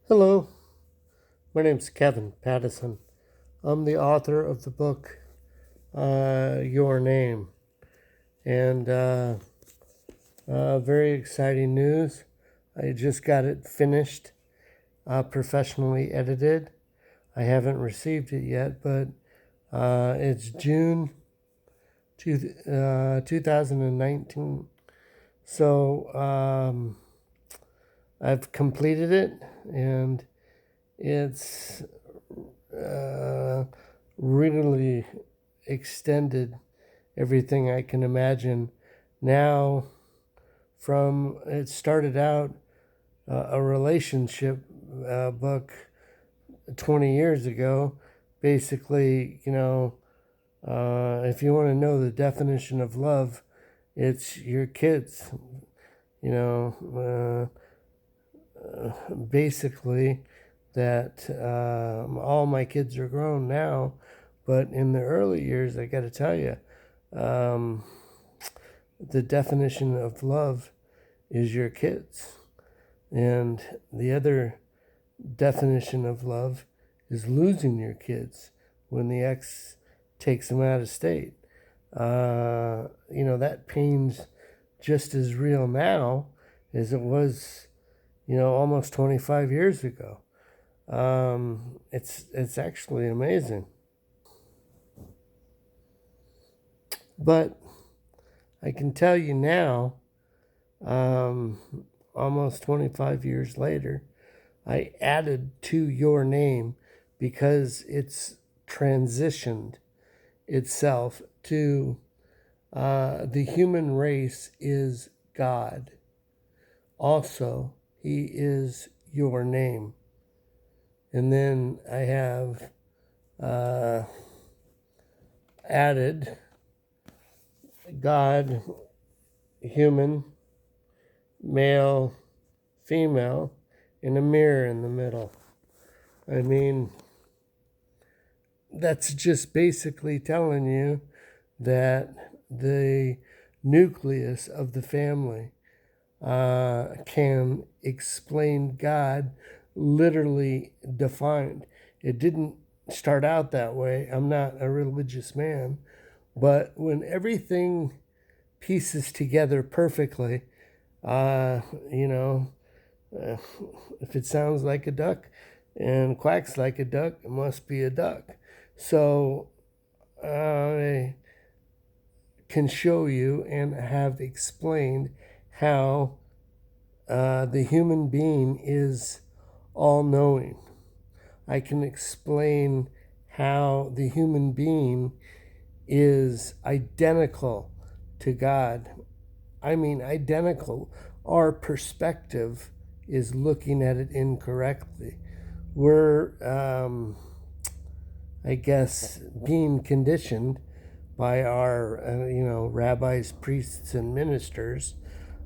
Hello, my name's Kevin Pattison. I'm the author of the book Your Name. And very exciting news. I just got it finished, professionally edited. I haven't received it yet, but it's June 2019. So I've completed it, and it's uh, really extended everything I can imagine. Now, from it started out a relationship book 20 years ago. Basically, if you want to know the definition of love, it's your kids. You know, basically, that all my kids are grown now, but in the early years, I got to tell you, um, the definition of love is your kids. And the other definition of love is losing your kids when the ex takes them out of state. That pain's just as real now as it was, almost 25 years ago. It's actually amazing. But I can tell you now, um, almost 25 years later, I added to your name because it's transitioned itself to the human race is God. Also, He is your name. And then I have uh, added God, human, male, female, and a mirror in the middle. I mean, that's just basically telling you that the nucleus of the family can explain God literally defined. It didn't start out that way. I'm not a religious man, but when everything pieces together perfectly, uh, you know, uh, if it sounds like a duck and quacks like a duck, it must be a duck. So I can show you and have explained how the human being is all knowing. I can explain how the human being is identical to God. I mean, identical. Our perspective is looking at it incorrectly. We're, I guess, being conditioned by our, rabbis, priests, and ministers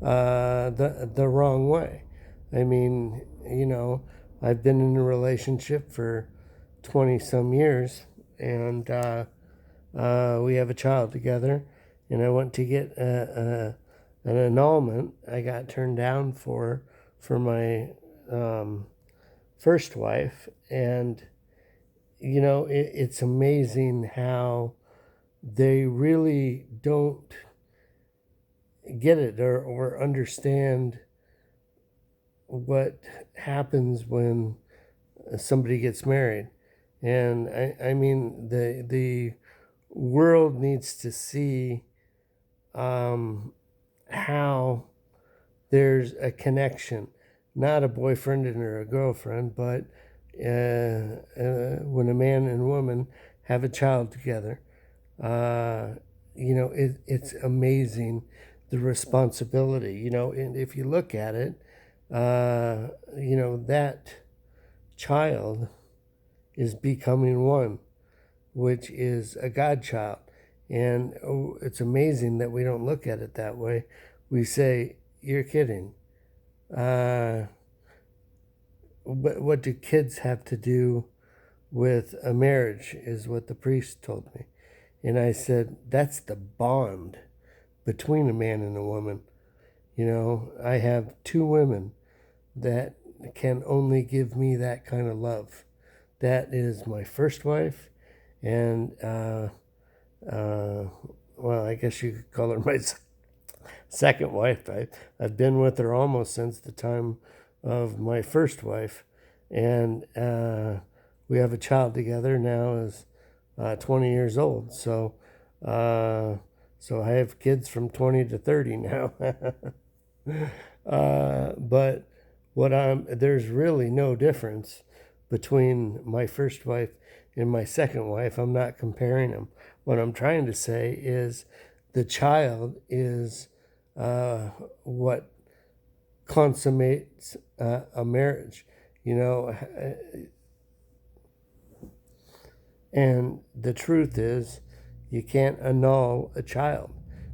the wrong way. I mean, I've been in a relationship for 20 some years, and we have a child together. And I went to get an annulment. I got turned down for my um, first wife, and it's amazing how they really don't get it or understand what happens when somebody gets married. And I mean, the world needs to see how there's a connection, not a boyfriend and or a girlfriend, but when a man and woman have a child together. Uh, it's amazing the responsibility, and if you look at it, that child is becoming one, which is a godchild. And it's amazing that we don't look at it that way. We say, you're kidding. Uh, what do kids have to do with a marriage, is what the priest told me. And I said, that's the bond between a man and a woman. I have two women that can only give me that kind of love. That is my first wife, and well, I guess you could call her my second wife. I've been with her almost since the time of my first wife, and we have a child together now, is 20 years old. So I have kids from 20 to 30 now. But there's really no difference between my first wife and my second wife. I'm not comparing them. What I'm trying to say is the child is what consummates a marriage, and the truth is you can't annul a child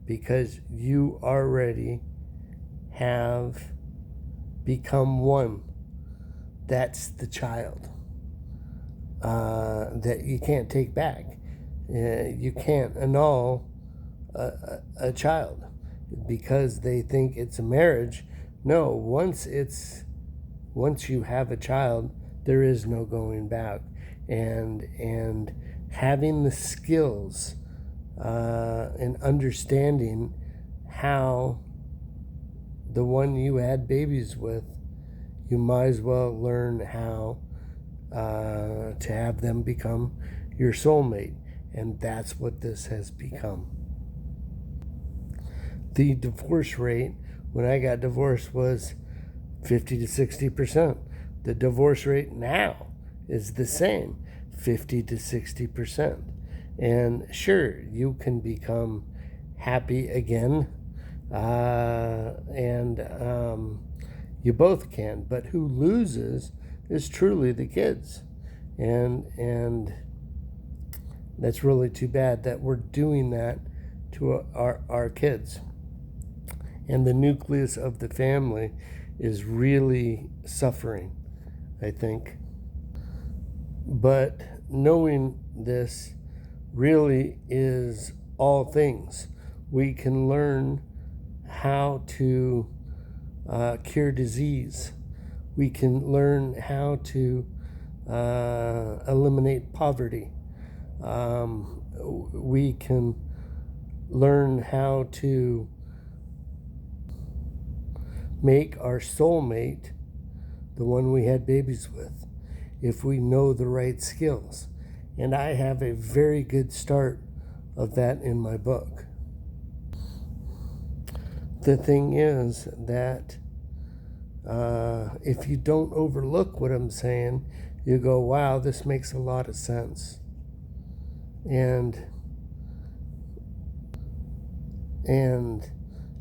because you already have become one. That's the child that you can't take back. You can't annul a child because they think it's a marriage. No, once you have a child, there is no going back. And having the skills and understanding how the one you had babies with, you might as well learn how to have them become your soulmate. And that's what this has become. The divorce rate when I got divorced was 50 to 60%. The divorce rate now is the same, 50 to 60%. And sure, you can become happy again, and you both can, but who loses is truly the kids. And that's really too bad that we're doing that to our kids. And the nucleus of the family is really suffering, I think. But knowing this really is all things. We can learn how to cure disease. We can learn how to eliminate poverty. We can learn how to make our soulmate the one we had babies with if we know the right skills. And I have a very good start of that in my book. The thing is that if you don't overlook what I'm saying, you go, wow, this makes a lot of sense. And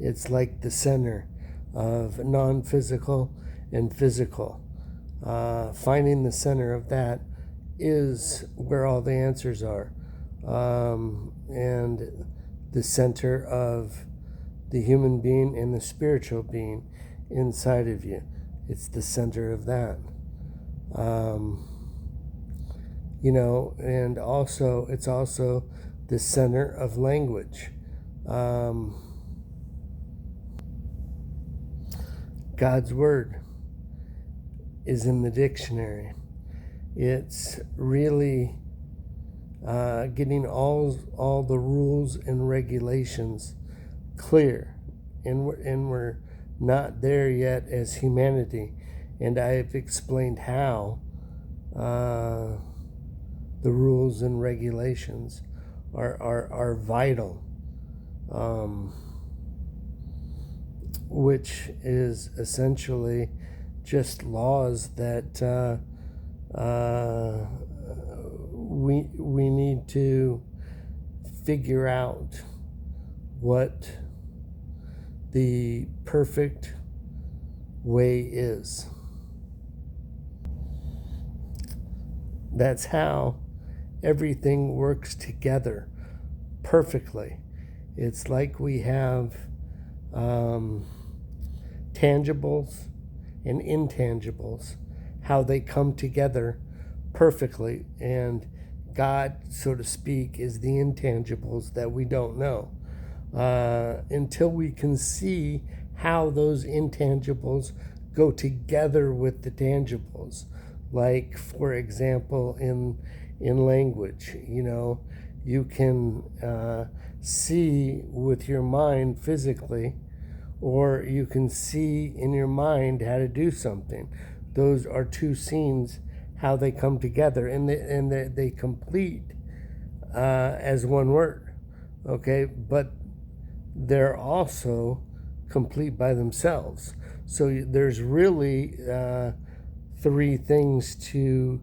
it's like the center of non-physical and physical. Finding the center of that is where all the answers are. And the center of the human being and the spiritual being inside of you. It's the center of that. And also, it's also the center of language. God's word is in the dictionary. It's really getting all the rules and regulations clear, and we're not there yet as humanity. And I've explained how the rules and regulations are vital, which is essentially just laws that we need to figure out what the perfect way is. That's how everything works together perfectly. It's like we have tangibles and intangibles, how they come together perfectly. And God, so to speak, is the intangibles that we don't know. Until we can see how those intangibles go together with the tangibles. Like, for example, in language, you can see with your mind physically, or you can see in your mind how to do something. Those are two scenes, how they come together, and they complete as one word. Okay, but they're also complete by themselves. So there's really three things to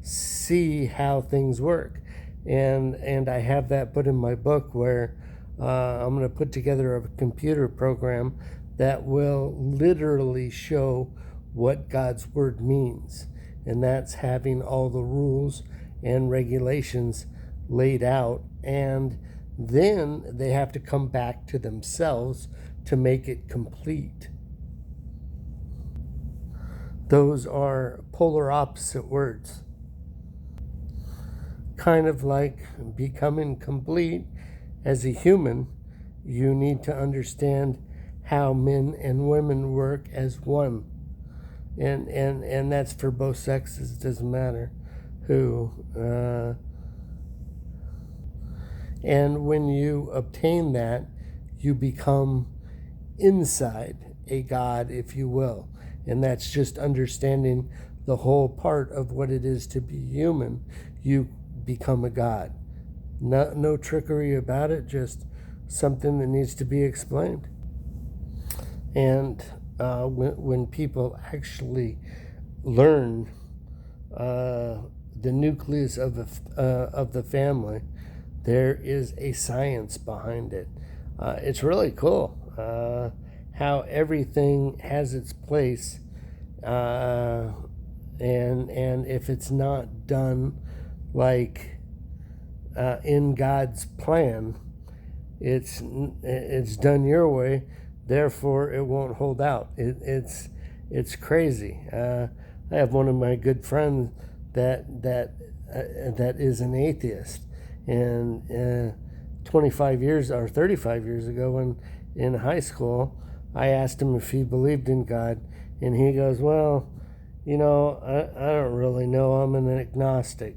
see how things work, and I have that put in my book where I'm going to put together a computer program that will literally show what God's word means, and that's having all the rules and regulations laid out, and then they have to come back to themselves to make it complete. Those are polar opposite words. Kind of like becoming complete as a human, you need to understand how men and women work as one. And that's for both sexes, it doesn't matter who. And when you obtain that, you become inside a God, if you will. And that's just understanding the whole part of what it is to be human. You become a God. No trickery about it, just something that needs to be explained. And when people actually learn the nucleus of the family, there is a science behind it. It's really cool how everything has its place, and if it's not done like in God's plan, it's done your way. Therefore, it won't hold out. It's crazy. I have one of my good friends that is an atheist, and 25 years or 35 years ago, when in high school, I asked him if he believed in God, and he goes, "Well, I don't really know. I'm an agnostic."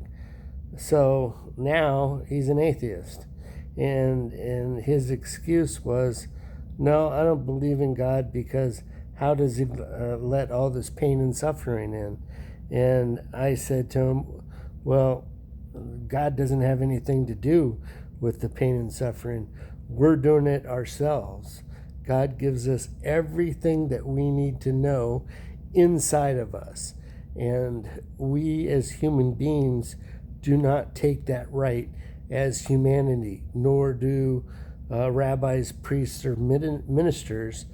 So now he's an atheist, and his excuse was, "No, I don't believe in God because how does he let all this pain and suffering in?" And I said to him, "Well, God doesn't have anything to do with the pain and suffering. We're doing it ourselves. God gives us everything that we need to know inside of us. And we as human beings do not take that right as humanity, nor do rabbis, priests, or ministers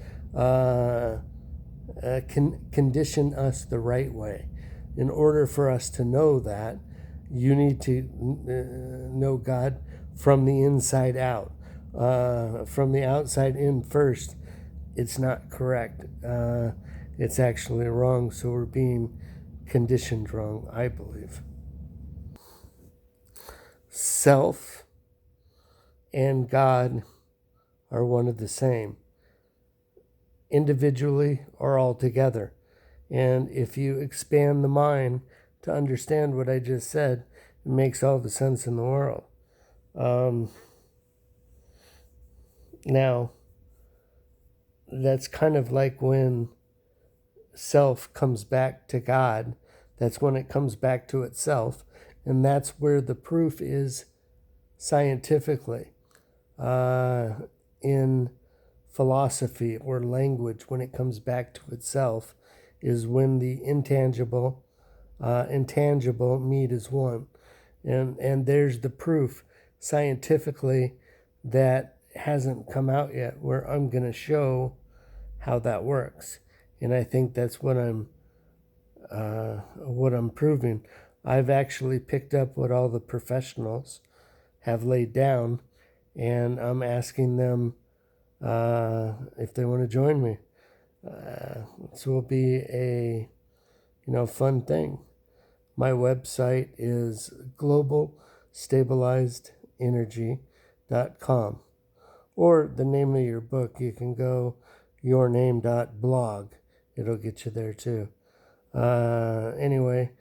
condition us the right way. In order for us to know that, you need to know God from the inside out. From the outside in first, it's not correct. It's actually wrong, so we're being conditioned wrong, I believe. Self and God are one of the same, individually or all together. And if you expand the mind to understand what I just said, it makes all the sense in the world. Now, that's kind of like when self comes back to God. That's when it comes back to itself. And that's where the proof is scientifically. In philosophy or language, when it comes back to itself, is when the intangible meet as one. And there's the proof scientifically that hasn't come out yet, where I'm going to show how that works. And I think that's what I'm proving. I've actually picked up what all the professionals have laid down, and I'm asking them if they want to join me. This will be a fun thing. My website is globalstabilizedenergy.com, or the name of your book, you can go yourname.blog, it'll get you there too. Anyway,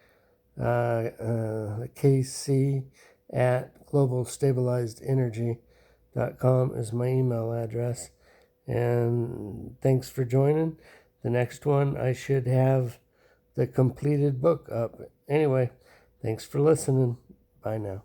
KC at globalstabilizedenergy.com is my email address. And thanks for joining. The next one, I should have the completed book up. Anyway, thanks for listening. Bye now.